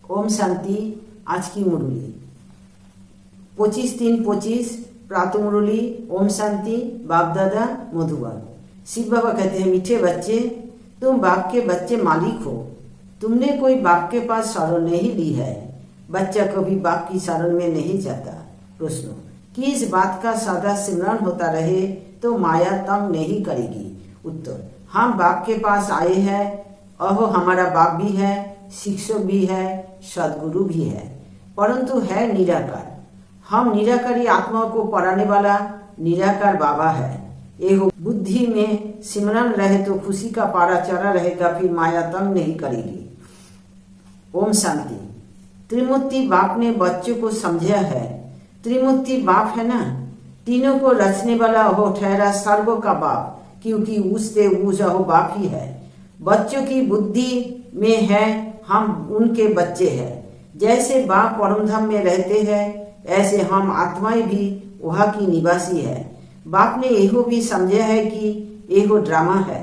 ओम शांति। आज की मुरली 25/3/25 प्रातः मुरली। ओम शांति। बाप दादा मधुबन। शिव बाबा कहते हैं, मीठे बच्चे, तुम बाप के बच्चे मालिक हो। तुमने कोई बाप के पास शरण नहीं ली है। बच्चा कभी बाप की शरण में नहीं जाता। प्रश्न कि इस बात का सदा सिमरन होता रहे तो माया तंग नहीं करेगी। उत्तर, हम बाप के पास आए हैं। अहो हमारा बाप भी है, शिक्षक भी है, सदगुरु भी है, परंतु है निराकार। हम निराकारी आत्मा को पढ़ाने वाला निराकार बाबा है। एहो बुद्धि में सिमरन रहे तो खुशी का पारा चढ़ा रहेगा, फिर माया तंग नहीं करेगी। ओम शांति। त्रिमूर्ति बाप ने बच्चों को समझा है। त्रिमूर्ति बाप है ना, तीनों को रचने वाला हो ठहरा सर्वों का बाप, क्योंकि उससे ऊज हो बाप ही है। बच्चों की बुद्धि में है हम उनके बच्चे हैं। जैसे बाप परमधाम में रहते हैं, ऐसे हम आत्माएं भी वहाँ की निवासी है। बाप ने यहो भी समझा है कि यहो ड्रामा है।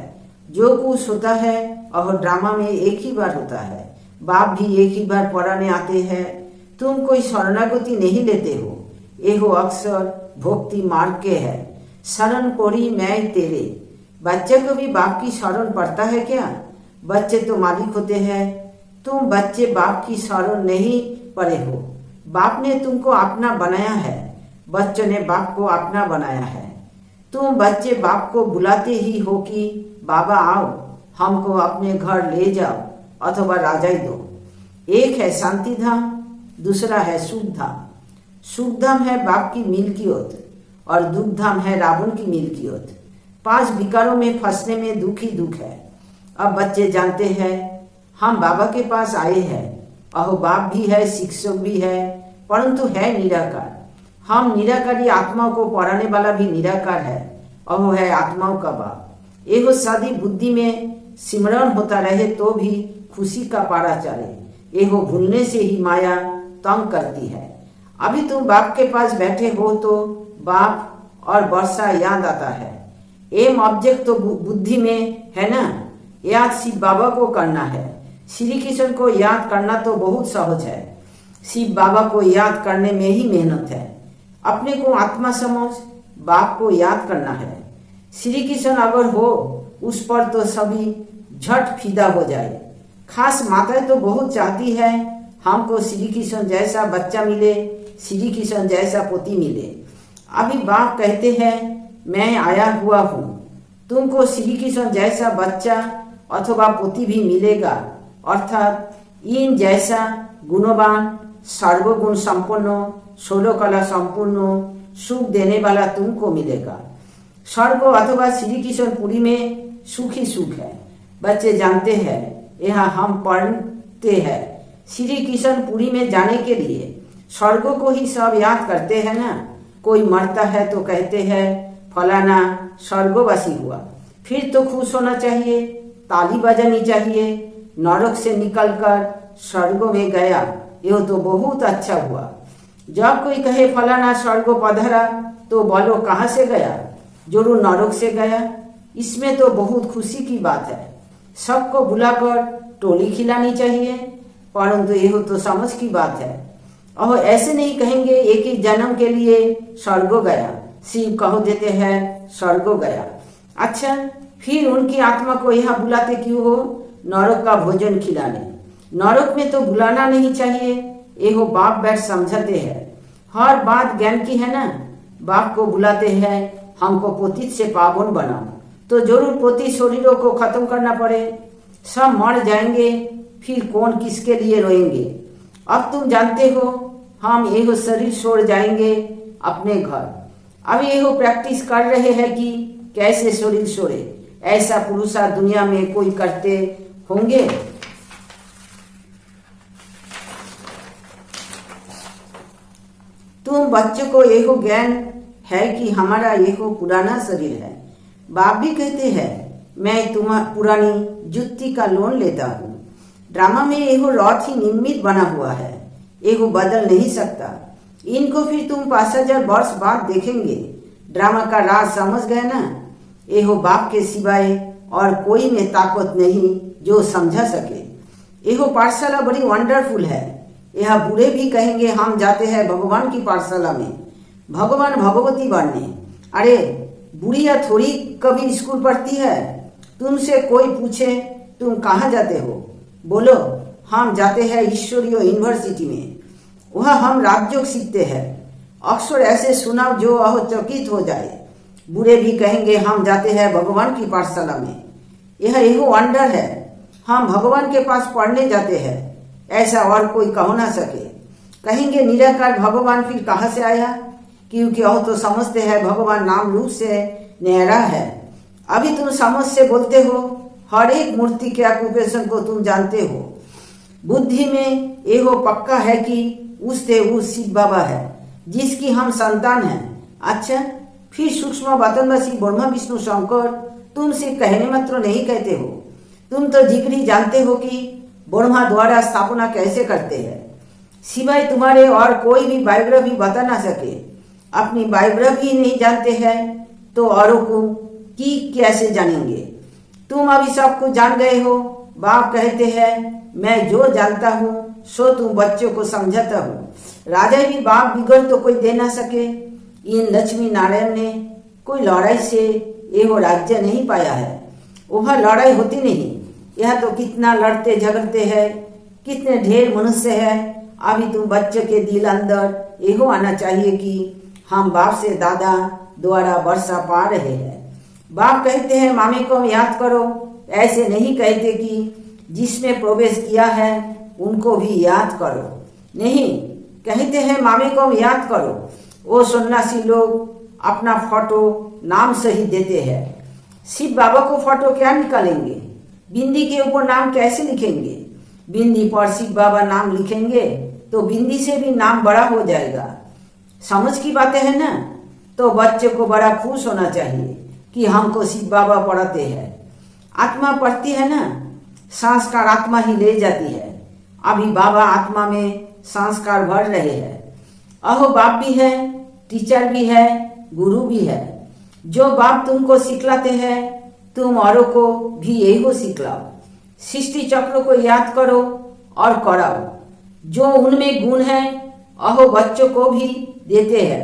जो कुछ होता है वह ड्रामा में एक ही बार होता है। बाप भी एक ही बार पढ़ाने आते हैं। तुम कोई शरणागति नहीं लेते हो। यहो अक्सर भक्ति मार्ग के है। शरण पड़ी मैं तेरे। बच्चे को भी बाप की शरण पड़ता है क्या? बच्चे तो मालिक होते हैं। तुम बच्चे बाप की शरण नहीं पड़े हो। बाप ने तुमको अपना बनाया है। बच्चों ने बाप को अपना बनाया है। तुम बच्चे बाप को बुलाते ही हो कि बाबा आओ, हमको अपने घर ले जाओ अथवा राजाई दो। एक है शांति धाम, दूसरा है सुख धाम। सुख धाम है बाप की मिल्कियत और दुख धाम है रावण की मिल्कियत। 5 विकारों में फंसने में दुख ही दुख है। अब बच्चे जानते हैं हम बाबा के पास आए हैं। अहो बाप भी है, शिक्षक भी है, परंतु है निराकार। हम निराकारी आत्माओं को पढ़ाने वाला भी निराकार है। अहो है आत्माओं का बाप। एगो सादी बुद्धि में सिमरन होता रहे तो भी खुशी का पारा चढ़े। एगो भूलने से ही माया तंग करती है। अभी तुम बाप के पास बैठे हो तो बाप और वर्षा याद आता है। एम ऑब्जेक्ट तो बुद्धि में है ना। याद शिव बाबा को करना है। श्री कृष्ण को याद करना तो बहुत सहज है। शिव बाबा को याद करने में ही मेहनत है। अपने को आत्मा समझ बाप को याद करना है। श्री कृष्ण अगर हो उस पर तो सभी झट फिदा हो जाए। खास माताएं तो बहुत चाहती है हमको श्री कृष्ण जैसा बच्चा मिले, श्री कृष्ण जैसा पोती मिले। अभी बाप कहते हैं मैं आया हुआ हूँ, तुमको श्री कृष्ण जैसा बच्चा अथवा पोती भी मिलेगा, अर्थात इन जैसा गुणवान, सर्वगुण संपन्न, 16 कला संपूर्ण, सुख देने वाला तुमको मिलेगा। स्वर्ग अथवा श्री कृष्णपुरी में सुख ही सुख है। बच्चे जानते हैं यहाँ हम पढ़ते हैं। श्री कृष्णपुरी में जाने के लिए स्वर्ग को ही सब याद करते हैं ना। कोई मरता है तो कहते हैं फलाना स्वर्गवासी हुआ, फिर तो खुश होना चाहिए, ताली बजानी चाहिए। नरक से निकलकर स्वर्ग में गया, ये तो बहुत अच्छा हुआ। जब कोई कहे फलाना स्वर्ग पधरा तो बोलो कहाँ से गया? जरूर नरक से गया। इसमें तो बहुत खुशी की बात है। सबको बुलाकर टोली खिलानी चाहिए, परंतु यह तो समझ की बात है। और ऐसे नहीं कहेंगे एक ही जन्म के लिए स्वर्ग गया। शिव कहो देते हैं स्वर्ग गया। अच्छा, फिर उनकी आत्मा को यहाँ बुलाते क्यों हो? नरक का भोजन खिलाने। नरक में तो बुलाना नहीं चाहिए। एहो बाप बैठ समझाते हैं। हर बात ज्ञान की है ना। बाप को बुलाते हैं हमको पोतित से पावन बनाओ, तो जरूर पोती शरीरों को खत्म करना पड़े। सब मर जाएंगे, फिर कौन किसके लिए रोएंगे? अब तुम जानते हो हम एहो शरीर छोड़ जाएंगे अपने घर। अब एहो प्रैक्टिस कर रहे हैं कि कैसे शरीर छोड़े। ऐसा पुरुषा दुनिया में कोई करते होंगे? तुम बच्चों को यहो ज्ञान है कि हमारा यहो पुराना शरीर है। बाप भी कहते हैं मैं तुम्हारी पुरानी जुत्ती का लोन लेता हूँ। ड्रामा में यहो रथ ही निमित्त बना हुआ है, यहो बदल नहीं सकता। इनको फिर तुम 5000 वर्ष बाद देखेंगे। ड्रामा का राज समझ गए ना। यहो बाप के सिवाय और कोई में ताकत नहीं जो समझा सके। यह पाठशाला बड़ी वंडरफुल है। यह बूढ़े भी कहेंगे हम जाते हैं भगवान की पाठशाला में, भगवान भगवती बनने। अरे बुढ़िया थोड़ी कभी स्कूल पढ़ती है। तुमसे कोई पूछे तुम कहाँ जाते हो, बोलो हम जाते हैं ईश्वरीय यूनिवर्सिटी में, वह हम राजयोग सीखते हैं। अक्सर ऐसे सुनाओ जो चकित हो जाए। बूढ़े भी कहेंगे हम जाते हैं भगवान की पाठशाला में। यह वंडर है, हम भगवान के पास पढ़ने जाते हैं, ऐसा और कोई कह ना सके। कहेंगे निराकार भगवान फिर कहाँ से आया, क्योंकि वह तो समझते हैं भगवान नाम रूप से न्यारा है। अभी तुम समझ से बोलते हो, हर एक मूर्ति के ऑक्यूपेशन को तुम जानते हो। बुद्धि में यह पक्का है कि उससे वो शिव बाबा है जिसकी हम संतान हैं। अच्छा, फिर सूक्ष्म वातनवासी ब्रह्मा विष्णु शंकर तुमसे कहने मात्र नहीं कहते हो, तुम तो जिगरी जानते हो कि ब्रह्मा द्वारा स्थापना कैसे करते हैं। सिवाय तुम्हारे और कोई भी बायोग्राफी बता ना सके। अपनी बायोग्राफी नहीं जानते हैं तो औरों को की कैसे जानेंगे। तुम अभी सब कुछ जान गए हो। बाप कहते हैं मैं जो जानता हूँ सो तुम बच्चों को समझाता हूँ। राजा भी बाप बिगड़ तो कोई दे ना सके। इन लक्ष्मी नारायण ने कोई लड़ाई से यह राज्य नहीं पाया है, वह लड़ाई होती नहीं। यह तो कितना लड़ते झगड़ते हैं, कितने ढेर मनुष्य है। अभी तुम बच्चे के दिल अंदर यह आना चाहिए कि हम बाप से दादा द्वारा वर्षा पा रहे हैं। बाप कहते हैं मामे को याद करो, ऐसे नहीं कहते कि जिसने प्रवेश किया है उनको भी याद करो। नहीं, कहते हैं मामे को याद करो। वो सन्यासी लोग अपना फोटो नाम सही देते हैं। शिव बाबा को फोटो क्या निकालेंगे, बिंदी के ऊपर नाम कैसे लिखेंगे। बिंदी पर शिव बाबा नाम लिखेंगे तो बिंदी से भी नाम बड़ा हो जाएगा। समझ की बातें है ना। तो बच्चे को बड़ा खुश होना चाहिए कि हमको शिव बाबा पढ़ाते हैं। आत्मा पढ़ती है ना, संस्कार आत्मा ही ले जाती है। अभी बाबा आत्मा में संस्कार भर रहे हैं। अहो बाप भी है, टीचर भी है, गुरु भी है। जो बाप तुमको सिखलाते हैं तुम औरों को भी यही सिखलाओ। सृष्टि चक्र को याद करो और कराओ। जो उनमें गुण है अहो बच्चों को भी देते हैं।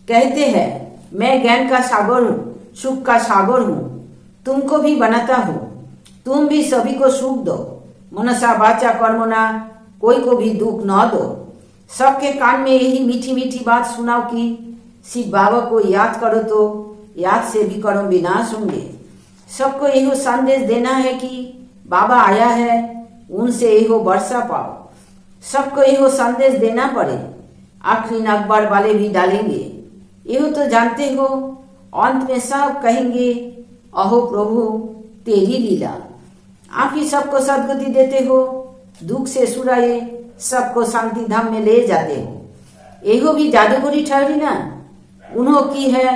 कहते हैं मैं ज्ञान का सागर हूँ, सुख का सागर हूँ, तुमको भी बनाता हूँ। तुम भी सभी को सुख दो। मनसा वाचा कर्मना कोई को भी दुख न दो। सबके कान में यही मीठी मीठी बात सुनाओ कि शिव बाबा को याद करो तो याद से भी कर्म विनाश होंगे। सबको यही संदेश देना है कि बाबा आया है, उनसे यही वर्षा पाओ। सबको यही संदेश देना पड़े। आखिरी अखबार वाले भी डालेंगे। यही तो जानते हो, अंत में सब कहेंगे अहो प्रभु तेरी लीला। आप ही सबको सद्गति देते हो, दुख से सुराए सबको शांति धाम में ले जाते हो। एहो भी जादूगरी ठहरी ना, उन्हों की है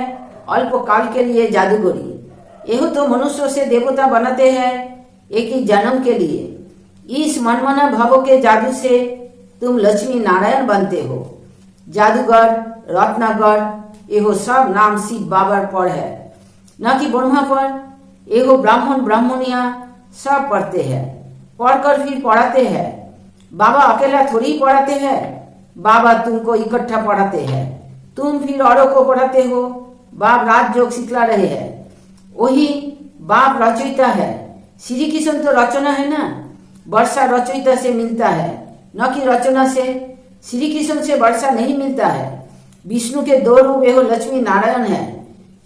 अल्प काल के लिए जादूगरी। एहो तो मनुष्यों से देवता बनाते हैं एक ही जन्म के लिए। इस मनमना भावों के जादू से तुम लक्ष्मी नारायण बनते हो। जादूगर, रत्नागर एहो सब नाम शिव बाबा पर है, न कि ब्रह्मा पर। एहो ब्राह्मण ब्राह्मणिया सब पढ़ते हैं, पढ़कर फिर पढ़ाते हैं। बाबा अकेला थोड़ी पढ़ाते हैं, बाबा तुमको इकट्ठा पढ़ाते हैं, तुम फिर औरों को पढ़ाते हो। बाप राजयोग सिखला रहे हैं, वही बाप रचयिता है। श्री कृष्ण तो रचना है ना, वर्षा रचयिता से मिलता है न कि रचना से। श्री कृष्ण से वर्षा नहीं मिलता है। विष्णु के दो रूप एहो लक्ष्मी नारायण है,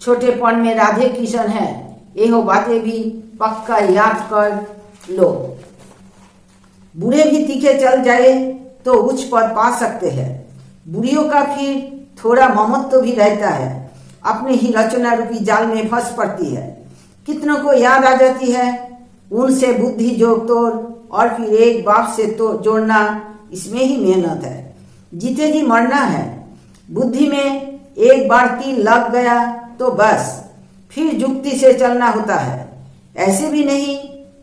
छोटेपन में राधे कृष्ण है। एहो बातें भी पक्का याद कर लो। बूढ़े भी तीखे चल जाए तो उच्च पद पा सकते हैं। बुढ़ियों का फिर थोड़ा ममत्व तो भी रहता है, अपने ही रचना रूपी जाल में फंस पड़ती है। कितनों को याद आ जाती है, उनसे बुद्धि जोड़ तोड़ और फिर एक बाप से तो जोड़ना, इसमें ही मेहनत है। जीते जी मरना है। बुद्धि में एक बार तीर लग गया तो बस फिर जुक्ति से चलना होता है। ऐसे भी नहीं,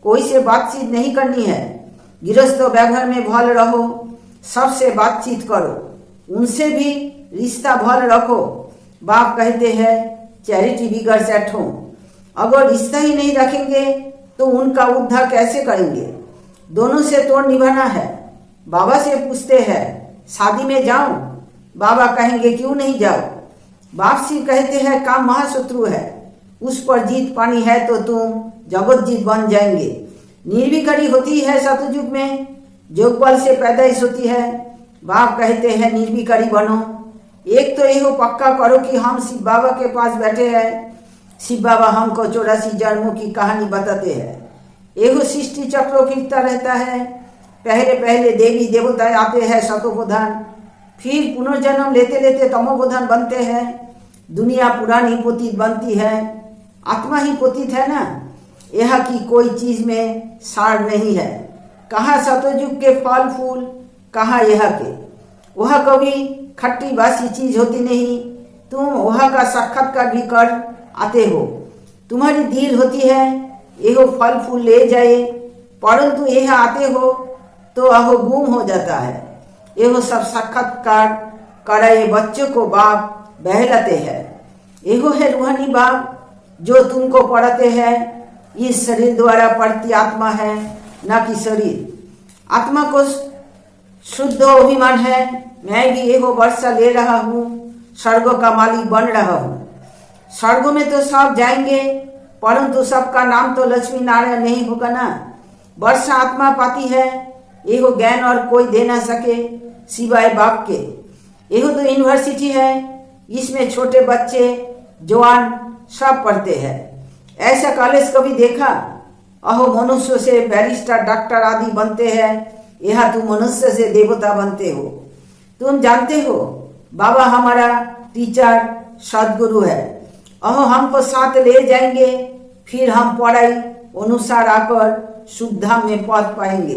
कोई से बातचीत नहीं करनी है। गृहस्थ व्यवहार में भल रहो, सबसे बातचीत करो, उनसे भी रिश्ता भल रखो। बाप कहते हैं चैरिटी बिगर सेठ हो। अगर रिश्ता ही नहीं रखेंगे तो उनका उद्धार कैसे करेंगे। दोनों से तोड़ निभाना है। बाबा से पूछते हैं शादी में जाऊं? बाबा कहेंगे क्यों नहीं जाओ। बाप श्री कहते हैं काम महाशत्रु है, उस पर जीत पानी है तो तुम जगत जीत बन जाएंगे। निर्विकारी होती है सतयुग में, योग बल से पैदाइश होती है। बाप कहते हैं निर्विकारी बनो। एक तो यह पक्का करो कि हम शिव बाबा के पास बैठे हैं। शिव बाबा हमको 84 जन्मों की कहानी बताते हैं। एगो सृष्टि चक्रों गिरता रहता है। पहले पहले देवी देवता आते हैं सतोप्रधान, फिर पुनर्जन्म लेते लेते तमोप्रधान बनते हैं। दुनिया पुरानी पतित बनती है। आत्मा ही पतित है ना। यह की कोई चीज में सार नहीं है। कहाँ सतयुग के फल फूल, कहाँ यह के। वह कभी खट्टी बासी चीज होती नहीं। तुम वह का साक्षात्कार भी कर आते हो। तुम्हारी दिल होती है यह फल फूल ले जाए, परंतु यह आते हो तो अहो गुम हो जाता है। यह सब साक्षात्कार कराए बच्चों को बाप बहलाते हैं। यह है रूहानी बाप जो तुमको पढ़ाते हैं। इस शरीर द्वारा पढ़ती आत्मा है, न कि शरीर। आत्मा को शुद्ध अभिमान है, मैं भी एगो वर्षा ले रहा हूँ, स्वर्ग का मालिक बन रहा हूँ। स्वर्ग में तो सब जाएंगे, परंतु सबका नाम तो लक्ष्मी नारायण नहीं होगा ना। वर्षा आत्मा पाती है, एगो ज्ञान और कोई दे ना सके सिवाय बाप के। एगो तो यूनिवर्सिटी है, इसमें छोटे बच्चे जवान सब पढ़ते हैं। ऐसा कॉलेज कभी देखा? अहो मनुष्य से बैरिस्टर डॉक्टर आदि बनते हैं, यह तुम मनुष्य से देवता बनते हो। तुम जानते हो बाबा हमारा टीचर सदगुरु है। अहो हमको साथ ले जाएंगे, फिर हम पढ़ाई अनुसार आकर शुद्धाम में पद पाएंगे।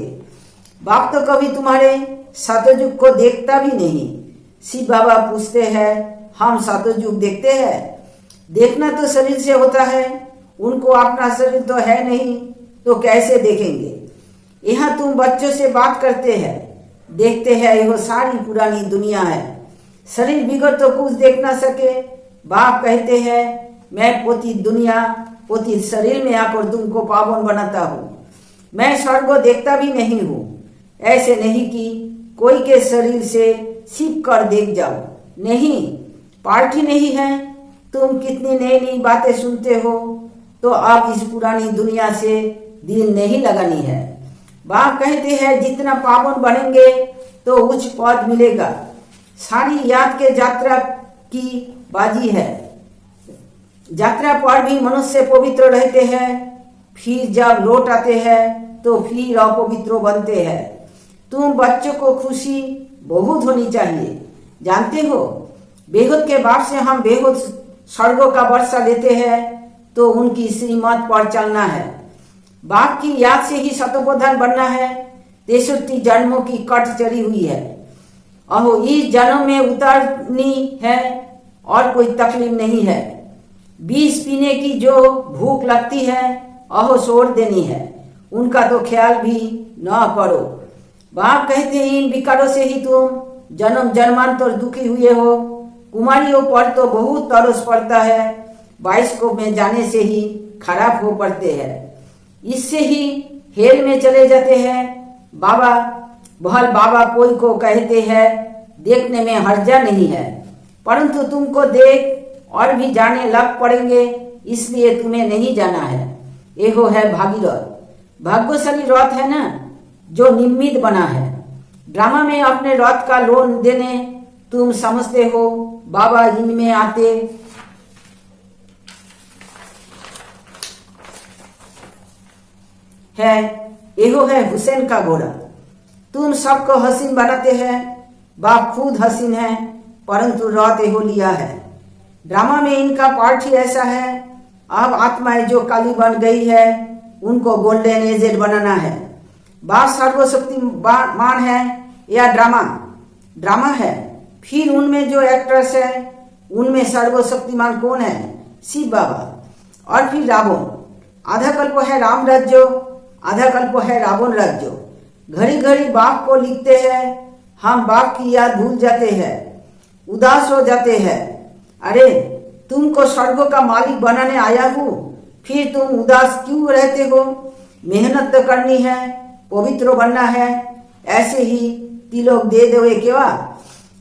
बाप तो कभी तुम्हारे सतयुग को देखता भी नहीं। शिव बाबा पूछते हैं हम सतयुग देखते हैं? देखना तो शरीर से होता है, उनको अपना शरीर तो है नहीं, तो कैसे देखेंगे। यहाँ तुम बच्चों से बात करते हैं, देखते हैं यह सारी पुरानी दुनिया है। शरीर बिगड़ तो कुछ देख ना सके। बाप कहते हैं मैं पतित दुनिया पतित शरीर में आकर तुमको पावन बनाता हूँ। मैं स्वर्ग को देखता भी नहीं हूँ। ऐसे नहीं कि कोई के शरीर से छिप कर देख जाओ। नहीं, पार्टी नहीं है। तुम कितनी नई नई बातें सुनते हो, तो अब इस पुरानी दुनिया से दिल नहीं लगानी है। बाप कहते हैं जितना पावन बनेंगे तो उच्च पद मिलेगा। सारी याद के यात्रा की बाजी है। यात्रा पर भी मनुष्य पवित्र रहते हैं, फिर जब लौट आते हैं तो फिर अपवित्र बनते हैं। तुम बच्चों को खुशी बहुत होनी चाहिए। जानते हो बेहुद के बाप से हम बेहुद स्वर्गों का वर्षा लेते हैं, तो उनकी श्रीमत पर चलना है। बाप की याद से ही शतप्रधान बनना है। 63 जन्मों की कट चढ़ी हुई है। अहो इस जन्म में उतरनी है और कोई तकलीफ नहीं है। विष पीने की जो भूख लगती है अहो छोड़ देनी है, उनका तो ख्याल भी न करो। बाप कहते हैं इन विकारों से ही तुम जन्म जन्मांतर दुखी हुए हो। कुमारियों पर तो बहुत तरस पड़ता है, 22 को में जाने से ही खराब हो पड़ते हैं। इससे ही हेल में चले जाते हैं। बाबा बहल बाबा कोई को कहते हैं देखने में हर्जा नहीं है, परंतु तुमको देख और भी जाने लग पड़ेंगे, इसलिए तुम्हें नहीं जाना है। एहो है भागीरथ, भाग्यशाली रथ है ना जो निमित्त बना है। ड्रामा में अपने रथ का लोन देने तुम समझते हो बाबा इनमें आते है। एहो है हुसैन का घोड़ा। तुम सबको हसीन बनाते हैं, बाप खुद हसीन है, परंतु रथ एहो लिया है। ड्रामा में इनका पार्ट ही ऐसा है। अब आत्माएं जो काली बन गई है उनको गोल्डन एजेड बनाना है। बाप सर्वशक्तिमान है या ड्रामा है। फिर उनमें जो एक्ट्रेस है उनमें सर्वशक्तिमान कौन है? शिव बाबा। और फिर रावण। आधा कल्प है राम राज्य, आधा कल्प है रावण राज्य। घड़ी घड़ी बाप को लिखते हैं, हम बाप की याद भूल जाते हैं, उदास हो जाते हैं। अरे तुमको स्वर्ग का मालिक बनाने आया हूँ, फिर तुम उदास क्यों रहते हो? मेहनत तो करनी है, पवित्र बनना है, ऐसे ही तिलक दे दोगे क्या?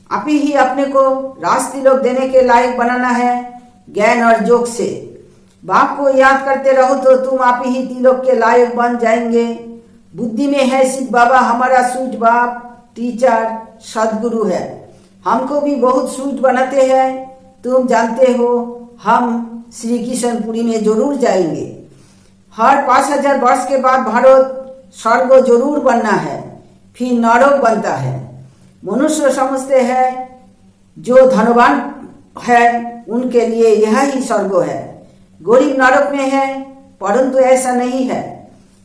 आप ही अपने को राज तिलक देने के लायक बनाना है ज्ञान और योग से। बाप को याद करते रहो तो तुम आप ही तिलक के लायक बन जाएंगे। बुद्धि में है शिव बाबा हमारा स्वीट बाप, टीचर, सदगुरु है। हमको भी बहुत स्वीट बनाते हैं। तुम जानते हो हम श्री कृष्णपुरी में जरूर जाएंगे। हर 5000 वर्ष के बाद भारत स्वर्ग जरूर बनना है, फिर नरक बनता है। मनुष्य समझते हैं जो धनवान है उनके लिए यह ही स्वर्ग है, गरीब नरक में है, परंतु ऐसा नहीं है,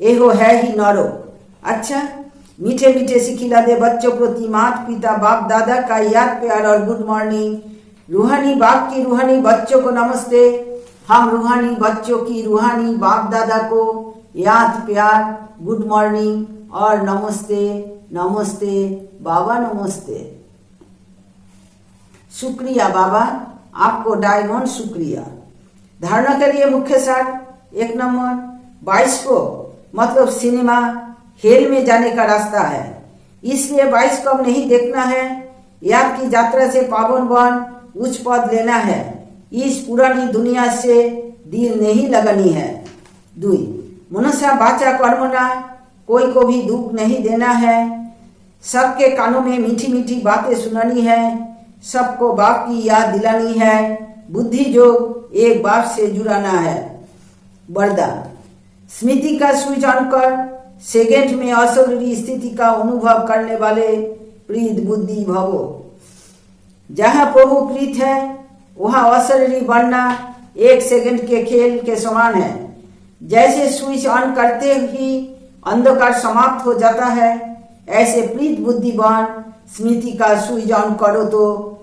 एहो है ही नरक। अच्छा, मीठे मीठे सिखिला दे बच्चों प्रति माता पिता बाप दादा का याद प्यार और गुड मॉर्निंग। रूहानी बाप की रूहानी बच्चों को नमस्ते। हम रूहानी बच्चों की रूहानी बाप दादा को याद प्यार, गुड मॉर्निंग और नमस्ते। नमस्ते बाबा, नमस्ते। शुक्रिया बाबा, आपको डायमंड शुक्रिया। धारणा के लिए मुख्य सार 1 नंबर, 22 को मतलब सिनेमा हेल में जाने का रास्ता है, इसलिए 22 को अब नहीं देखना है। याद की यात्रा से पावन बन उच्च पद लेना है, इस पुरानी दुनिया से दिल नहीं लगानी है। 2, मनुष्य बाचा कर्मना, कोई को भी दुख नहीं देना है। सबके कानों में मीठी मीठी बातें सुनानी है, सबको बाप की याद दिलानी है। बुद्धि जो एक बाप से जुड़ाना है। वरदान, स्मृति का स्विच ऑन कर सेकेंड में अशरीरी स्थिति का अनुभव करने वाले प्रीत बुद्धि भवो। जहाँ प्रभु प्रीत है वहाँ अशरीरी बनना 1 सेकंड के खेल के समान है। जैसे स्विच ऑन करते ही अंधकार समाप्त हो जाता है, ऐसे प्रीत बुद्धि बन स्मृति का स्विच ऑन करो तो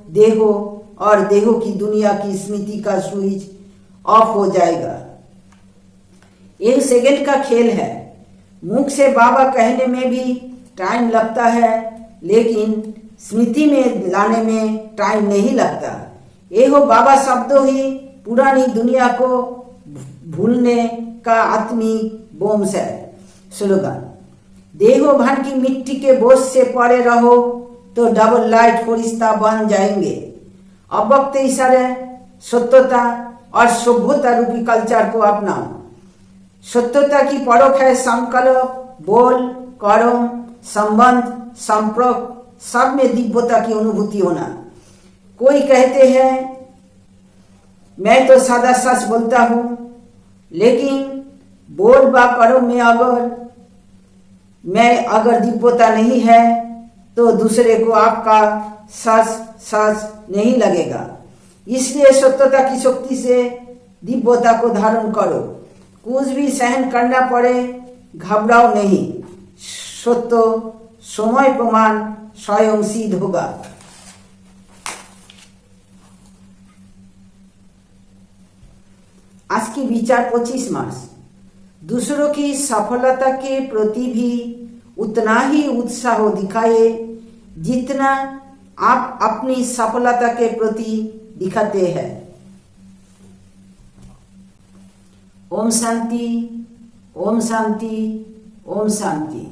देहो और देहो की दुनिया की स्मृति का स्विच ऑफ हो जाएगा। 1 सेकंड का खेल है। मुख से बाबा कहने में भी टाइम लगता है, लेकिन स्मृति में लाने में टाइम नहीं लगता। एहो बाबा शब्दों ही पुरानी दुनिया को भूलने का आत्मिक बोम्स है। स्लोगन, देहो भान की मिट्टी के बोझ से परे रहो तो डबल लाइट फरिश्ता बन जाएंगे। अब वक्त इशारे सत्यता और सभ्यता रूपी कल्चर को अपनाओ। सत्यता की परख है संकल्प, बोल, कर्म, संबंध, संपर्क, सब में दिव्यता की अनुभूति होना। कोई कहते हैं मैं तो सादा सच बोलता हूं, लेकिन बोल व कर्म में अगर दिव्यता नहीं है तो दूसरे को आपका सच सच नहीं लगेगा। इसलिए सत्यता की शक्ति से दिव्यता को धारण करो। कुछ भी सहन करना पड़े घबराओ नहीं, सत्य समय प्रमाण स्वयं सिद्ध होगा। आज की विचार 25 मार्च। दूसरों की सफलता के प्रति भी उतना ही उत्साह दिखाए जितना आप अपनी सफलता के प्रति दिखाते हैं। ओम शांति, ओम शांति, ओम शांति।